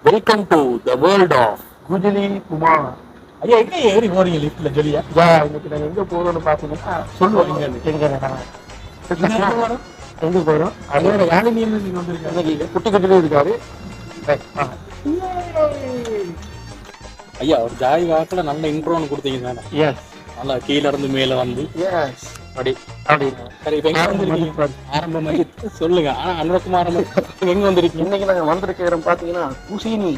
Welcome to the world of Kujili Kumar. ஐயா எங்க ஏறி போறீங்க லிஃப்ட்ல ஜொலியா? இன்னைக்கு நாங்கள் எங்கே போகிறோம்னு பார்த்தீங்கன்னா சொல்லுவோம் எங்க எங்கே போகிறோம் அதோட யாழினி நீங்க வந்திருக்கீங்க. இன்னைக்கு குட்டி குட்டிலே இருக்காரு. ஐயா ஒரு ஜாய் வாக்குல நல்ல இன்ட்ரோன்னு கொடுத்தீங்க தானே. எஸ் நல்லா கீழ இருந்து மேல வந்து எஸ் அப்படி அப்படின்னு சரி இப்ப எங்க வந்திருக்கீங்க? ஆரம்பமாகி சொல்லுங்க. ஆனா அனுரகுமார் எங்க வந்திருக்கீங்க? இன்னைக்கு நாங்கள் வந்திருக்க இடம் பார்த்தீங்கன்னா குசினி.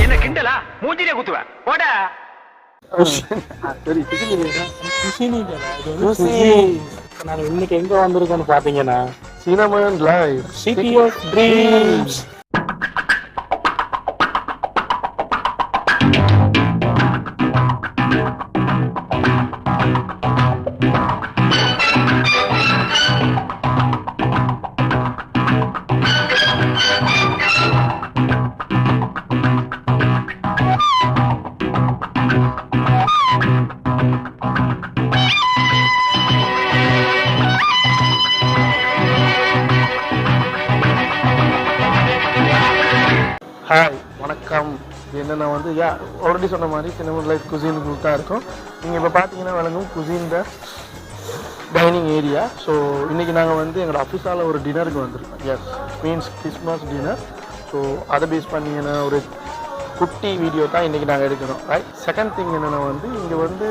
என்ன கிண்டலா மூஞ்சிலே குத்துவேன் போட. சரி நாங்க இன்னைக்கு எங்க வந்திருக்கோம்னு பாத்தீங்கன்னா Cinnamon Life City of Dreams. Hi வணக்கம். என்னென்னா வந்து ஆல்ரெடி சொன்ன மாதிரி சினமன் லைஃப் குசின் குரூப் தான் இருக்கும். நீங்கள் இப்போ பார்த்தீங்கன்னா விளங்கும் குசின் த டைனிங் ஏரியா. ஸோ இன்றைக்கி நாங்கள் வந்து எங்களோட ஆஃபீஸால் ஒரு டின்னருக்கு வந்திருக்கோம். Yes means Christmas dinner. So அதை பேஸ் பண்ணிங்கன்னா ஒரு குட்டி வீடியோ தான் இன்றைக்கி நாங்கள் எடுக்கிறோம். ரைட். செகண்ட் திங் என்னென்னா வந்து இங்கே வந்து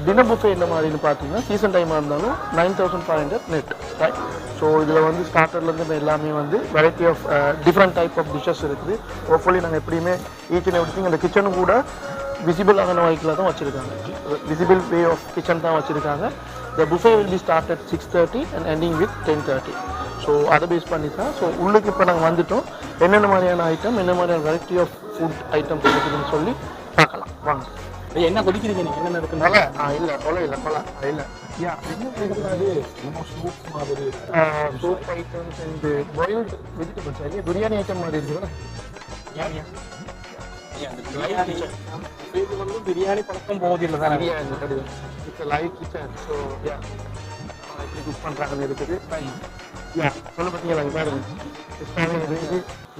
டின்னர் புஃபே என்ன மாதிரின்னு பார்த்தீங்கன்னா சீசன் டைமாக இருந்தாலும் 9,500 நெட். ரைட். ஸோ இதில் வந்து ஸ்டார்டர்லேருந்து எல்லாமே வந்து variety of different type of dishes இருக்குது. ஹோப்ஃபுல்லி நாங்கள் எப்படியுமே ஈச் அண்ட் எவ்ரி திங் இந்த கிச்சனும் கூட விசிபிள் ஆகின வாய்க்கில் தான் வச்சுருக்காங்க. விசிபிள் வே ஆஃப் கிச்சன் தான் வச்சுருக்காங்க. The buffet will be start at 6:30 and ending with 10:30. So அதை பேஸ் பண்ணி தான். ஸோ உள்ளுக்கு இப்போ நாங்கள் வந்துவிட்டோம். என்னென்ன மாதிரியான ஐட்டம், என்ன மாதிரியான வெரைட்டி ஆஃப் ஃபுட் ஐட்டம்ஸ் இருக்குதுன்னு சொல்லி பார்க்கலாம் வாங்க. என்ன கொதிக்கிறீங்க நீங்க? என்ன இருக்குனால இல்லை கொலை இல்லை கொலை இல்லை சூப் மாதிரி soup items and boiled vegetables நிறைய பிரியாணி ஐட்டம் மாதிரி இருக்குதுல்ல. பிரியாணி பழக்கம் போவதில்லை தான். பிரியாணி கிடையாது. It's live kitchen. ஸோ எப்படி குக் பண்ணுறாங்கன்னு இருக்குது. சொல்ல பார்த்தீங்களா பாருங்க.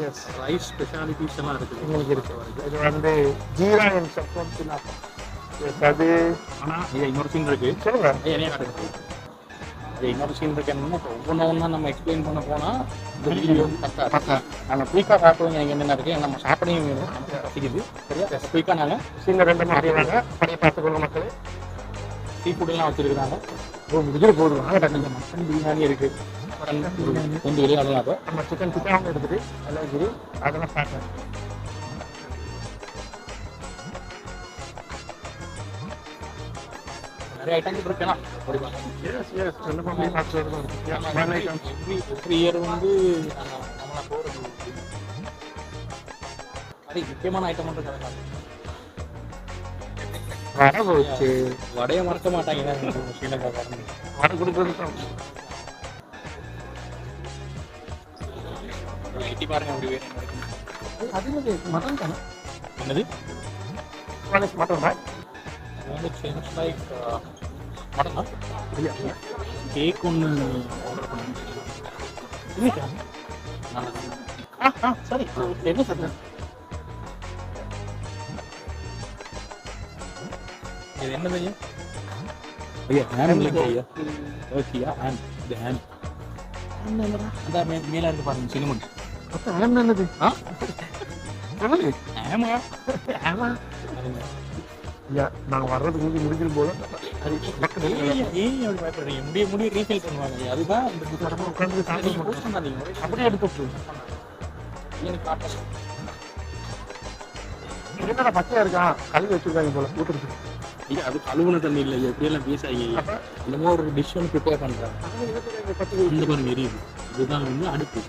எஸ் ரைஸ் ஸ்பெஷாலிட்டிஸ் எல்லாம் இருக்குது. உங்களுக்கு இருக்குது. இது வந்து ஜீரா அண்ட் சப்ரம் பில்லா. எஸ் அது ஆனால் இது இன்னொரு சீன் இருக்கு. சொல்லுங்க. என்னைய காட்டுங்க. இது இன்னொரு சீன் இருக்கு. என்னன்னா ஒவ்வொன்றா நம்ம எக்ஸ்பிளைன் பண்ண போனால் இந்த வீடியோ பத்தா நாங்கள் குயிக்காக சாப்பிடுவோம். எனக்கு என்னென்ன இருக்குது நம்ம சாப்பிடையும் வேணும். நமக்கு பசிக்குது. சரியா குயிக்காக நாங்கள் சீனில் ரெண்டு மாறிடுறாங்க. பழைய பார்த்துக்கொள்ள மக்கள். சீ ஃபுட்டெல்லாம் வச்சுருக்குறாங்க. முடிஞ்சிட்டு போதும். மட்டன் பிரியாணி இருக்குது. கொஞ்சம் விளையாடலாம். அப்போ நம்ம சிக்கன் டிக்காவும் எடுத்துட்டு எல்லாம் சரி அதெல்லாம் பார்க்கலாம். நிறைய ஐட்டங்கள் இருக்கலாம். எஸ் எஸ் ரெண்டு மாதிரி பார்த்து எவ்ரி இயர் வந்து நம்மளை போகிறது அது முக்கியமான ஐட்டம் மட்டும் கிடையாது. வடை போச்சு. வடையை மறக்க மாட்டாங்க ஸ்ரீலங்காக்காரங்க. வடை கொடுக்குறது தான். எட்டி பாருங்க அப்படி வேறு அது மட்டன் தானே? என்னது மட்டன் தான். வந்து சேஞ்ச் லைக் மட்டனா கேக் ஒன்று ஆர்டர் பண்ணுங்க. சரி என்ன சார் இது என்னது ஐயா? ஐயா ஹேம் இல்லைங்க ஐயா. ஓகேயா ஹேம். இது ஹேம் அதான் மேலே இருந்து பாருங்க சினிமன். ஹேம் என்னது? ஹேமா ஹேமா நாங்கள் வர்றதுக்கு முடிஞ்சிடும் போல. ஏன் அப்படி பயப்படுறீங்க? முடிய ரீஃபில் பண்ணுவாங்க. அதுதான் உட்காந்து அப்படியே எடுத்து எனக்கு காட்ட என்னடா பச்சையா இருக்கா கழுவி வச்சிருக்காங்க போல ஊற்றுறது. ஐயா அது கழுவுன தண்ணி இல்லை. எப்படியெல்லாம் பேசாங்க. என்னமோ ஒரு டிஷ் ஒன்று ப்ரிப்பேர் பண்ணுறாங்க. இந்த மாதிரி எரியுது. இதுதான் வந்து அடுப்பு.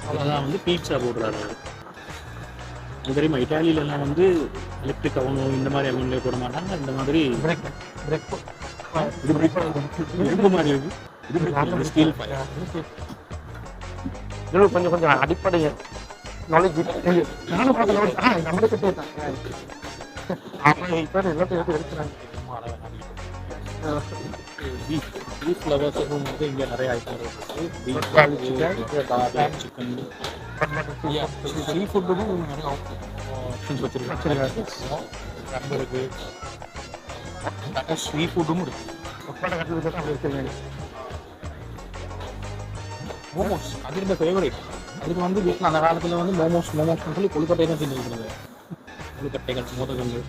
அதான் வந்து பீட்சா போடுறாரு. அது தெரியுமா? இட்டாலியிலலாம் வந்து எலக்ட்ரிக் அவனோ இந்த மாதிரி அவங்களே போட மாட்டாங்க. இந்த மாதிரி இரும்பு மாதிரி இருக்கு. இது ஸ்டீல் கொஞ்சம் கொஞ்சம் அடிப்படை நாலேஜ் நானும் பார்க்கல நம்மளே கிட்டே தான் ஆமாம் இப்போ எல்லாத்தையும் எடுக்கிறாங்க பீஃப் லவர்ஸுக்கும் வந்து இங்கே நிறைய ஐட்டம் இருக்குது சிக்கன் சீ ஃபுட்டுக்கும் நிறைய ஆப்ஷன்ஸ் வச்சுருக்காங்க ரம்பு இருக்குது சீ ஃபுட்டும் இருக்குது ஒப்பாட கட்டுறது தான் அப்படி இருக்கிறேன் மோமோஸ் அது இந்த ஃபேவரேட் அதுக்கு வந்து வீட்டில் அந்த காலத்தில் வந்து மோமோஸ்னு சொல்லி கொழுக்கட்டை தான் செஞ்சுருக்கிறது கொழுக்கட்டைகள் மோதகங்கள்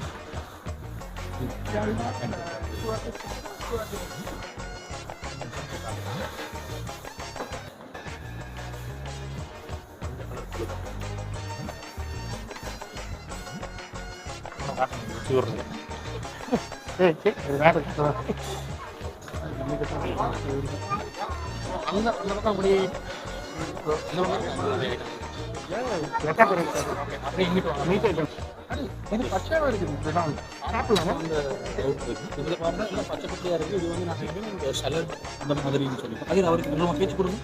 அந்த பக்கம் அப்படியே பச்சையாக இருக்குது சாப்பிடலாமா இதில் பார்த்தா எல்லாம் பச்சை பச்சையாக இருக்குது இது வந்து நாங்கள் இந்த சலட் அந்த மாதிரின்னு சொல்லி அது அவருக்கு நம்ம பேச்சு கொடுங்க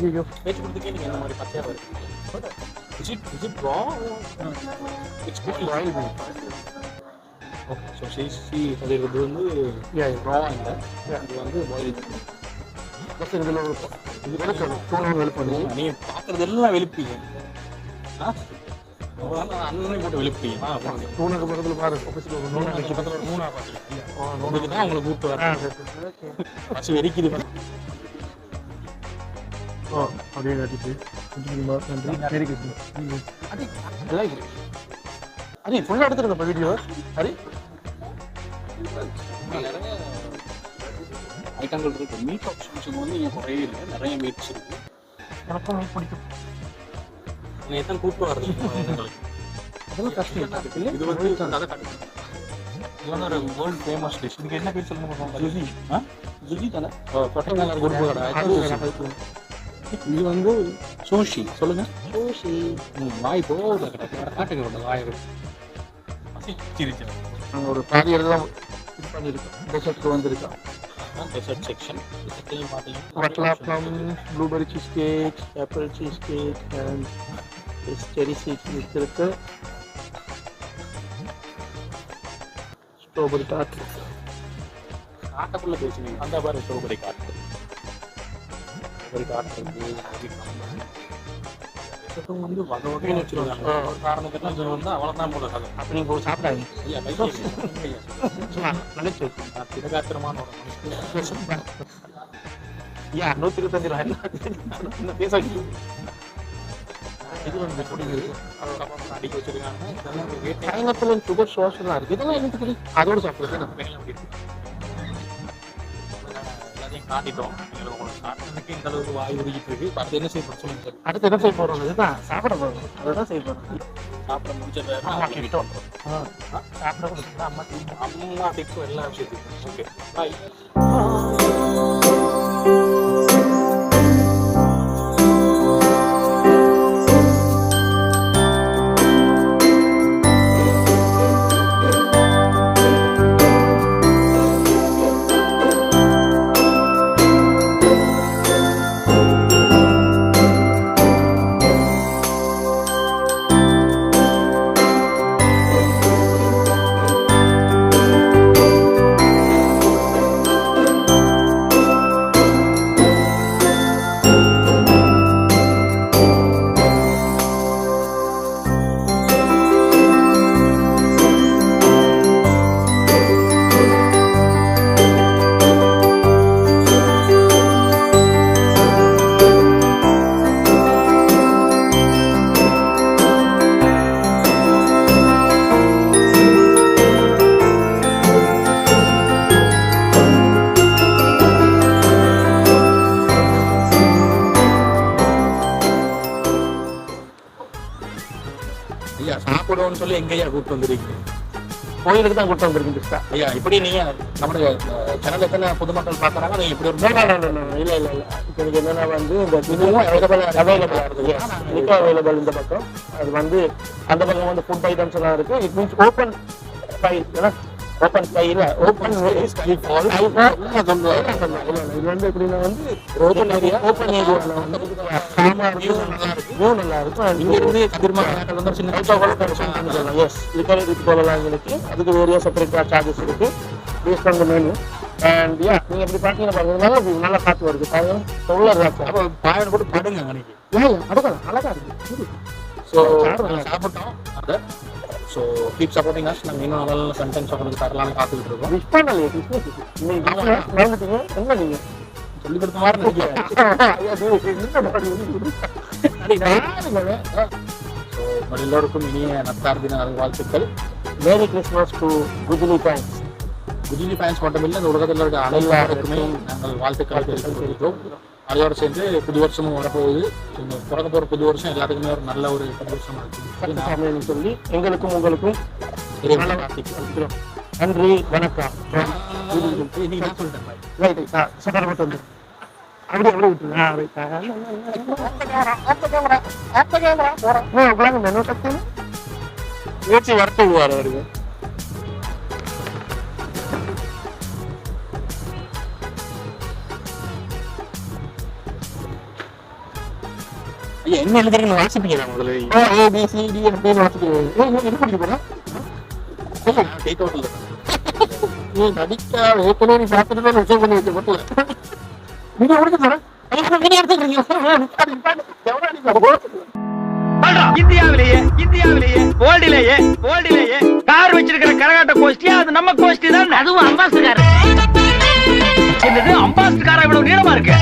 ஐயோ பேச்சு கொடுத்துக்கே நீங்கள் இந்த மாதிரி பச்சையாக இருக்குது is it raw it's cook oil okay so see அது வந்து ரா இல்லை இது வந்து பாயில் இதில் இது வெளுக்கணும் தூணம் வெளுப்பண்ணி நீங்கள் பார்க்குறது எல்லாம் வெளுப்பீங்க அண்ணன் போட்டு வெளுப்பீங்க தூணுக்கு பக்கத்தில் பாரு ஆஃபீஸில் ஒரு நூறு பக்கத்தில் ஒரு 3 பார்த்துருக்கீங்க தான் உங்களை கூப்பிட்டு வரேன் பஸ் வெறிக்குது ஓ அப்படியே காட்டிட்டு நன்றி அது ஃபுல்லாக எடுத்துருந்தப்ப வீடியோ சரி நிறைய ஐட்டங்கள் இருக்குது மீட் ஆப்ஷன்ஸுக்கு வந்து இங்கே குறையே இல்லை நிறைய மீட்ஸ் இருக்குது எனக்கும் மீட் பிடிக்கும் நீங்கள் எத்தனை கூப்பிட்டு வர்றது அதெல்லாம் கஷ்டம் இல்லை இது வந்து அதை காட்டுங்க இது வந்து ஒரு வேர்ல்டு ஃபேமஸ் டிஷ் இதுக்கு என்ன பேர் சொல்லுங்க ஜுஜி ஜுஜி தானே கொட்டைக்கால குருப்பு கடை இது வந்து சோஷி சொல்லுங்க சோஷி வாய் போகுது காட்டுங்க ஒரு வாய் சிரிச்சேன் நாங்கள் ஒரு பாதி இடத்துல இது பண்ணியிருக்கோம் டெசர்ட்க்கு வந்திருக்கோம் டெசர்ட் செக்ஷன் டெசர்ட்லையும் பார்த்தீங்கன்னா watalappam blueberry cheese cake apple cheese cake and cherry cheese இருக்கு ஸ்ட்ராபெரி டார்ட் காட்டுக்குள்ளே பேசுனீங்க அந்த மாதிரி ஸ்ட்ராபெரி டார்ட் வந்து வகை வகைன்னு வச்சுருவாங்க ஒரு காரணத்துக்குலாம் இது வந்து அவ்வளோதான் போல கதை அப்போ நீங்கள் போய் சாப்பிடாங்க ஐயா நினைச்சு திடகாத்திரமான ஐயா 125 ரூபாய் பேச இது வந்து பிடிக்குது அடிக்க வச்சிருக்காங்க இதெல்லாம் பயணத்தில் சுகர் சோஷெல்லாம் இருக்குது இதெல்லாம் எனக்கு அதோடு சாப்பிடுறது எல்லாத்தையும் காட்டிட்டோம் உங்களுக்கு காட்டுறதுக்கு இந்த அளவுக்கு வாய் உருகிட்டு இருக்கு அடுத்து என்ன செய்ய போகிறோம் சொல்லுங்க சார் அடுத்து என்ன செய்ய போகிறோம் இதுதான் சாப்பிட போகிறோம் அதுதான் செய்ய போகிறோம் சாப்பிட முடிச்சதை சாப்பிட கொடுத்தா அம்மா டிப்ஸும் எல்லா விஷயத்துக்கும் ஓகே பாய் ஐயா சாப்பிடுவோம்னு சொல்லி எங்கேயா கூப்பிட்டு வந்துருக்கீங்க கோயிலுக்கு தான் கூப்பிட்டு வந்திருக்கு ஐயா இப்படி நீங்க நம்முடைய சேனல் எத்தனை பொதுமக்கள் பார்க்கறாங்க நீங்க இப்படி ஒரு இல்லை இல்லை இல்லை இப்போ எனக்கு என்னென்னா வந்து இந்த இதுவும் அவைலபிளாக இருக்குது மிக அவைலபிள் இந்த பக்கம் அது வந்து அந்த பக்கம் வந்து ஃபுட் ஐட்டம்ஸ் எல்லாம் இருக்குது இட் மீன்ஸ் ஓப்பன் ஃபைல் ஏன்னா ஓப்பன் ஸ்கைல ஓப்பன் ஸ்கை ஃபால் இது வந்து எப்படின்னா வந்து ஓப்பன் ஏரியாவில் வந்து காமா இருக்கும், நல்லா இருக்கும். இங்க இருந்து கதிர்மா சின்ன எஸ் லிட்டரேட் போகலாம் எங்களுக்கு. அதுக்கு வேறையாக செப்பரேட்டாக சார்ஜஸ் இருக்கு based on the menu. And yeah நீங்கள் எப்படி பார்த்தீங்கன்னா பாருங்க நல்லா காற்று வருது பாருங்க. சோலர் ராக் அப்போ பாயனை போட்டு படுங்க அன்னைக்கு. அடுக்கலாம் அழகா இருக்கு. ஸோ சாப்பிட்டோம் அதை. So keep supporting us. நாங்கள் இன்னும் நல்ல கண்டென்ட்ஸ் உங்களுக்கு தரலாம்னு பார்த்துக்கிட்டு இருக்கோம். விஷ் பண்ணலையே மறந்துட்டீங்க என்ன நீங்கள் சொல்லிக் கொடுத்த மாதிரி நினைக்கிறேன். ஸோ உங்கள் எல்லோருக்கும் இனிய நத்தார் தின வாழ்த்துக்கள். Merry Christmas to Kujili fans. Kujili fans மட்டும் இல்லை, இந்த உலகத்தில் இருக்க அனைவருக்குமே நாங்கள் வாழ்த்துக்களை தெரிவித்துக் அதோட சேர்ந்து புது வருஷமும் வரப்போகுது. இந்த பிறக்க போகிற புது வருஷம் எல்லாத்துக்குமே ஒரு நல்ல ஒரு புது வருஷமா இருக்கு சொல்லி எங்களுக்கும் உங்களுக்கும் நன்றி வணக்கம். இன்னைக்கு நான் சொல்லிட்டேன் சட்டப்பட்டு வந்து அப்படியே அப்படியே விட்டுருங்க. பேச்சு வரட்டு விடுவார் அவருக்கு. என்ன எழுதுறீங்கன்னு வாசிப்பீங்க முதல்ல. ABCD அப்படின்னு வாசிக்கிறேன். என்ன படிக்க போறேன்? டேக் அவுட்ல நீ நடிக்கா ஏற்கனவே நீ பார்த்துட்டு தான் ரிசர்வ் பண்ணி வச்சு மட்டும் நீங்க உடனே தரேன். இந்தியாவிலேயே வேர்ல்டிலேயே கார் வச்சிருக்கிற கரகாட்ட கோஷ்டி அது நம்ம கோஷ்டி தான். அதுவும் அம்பாஸ்டர் கார். என்னது அம்பாஸ்டர் காரா இவ்வளவு நீளமா இருக்கு?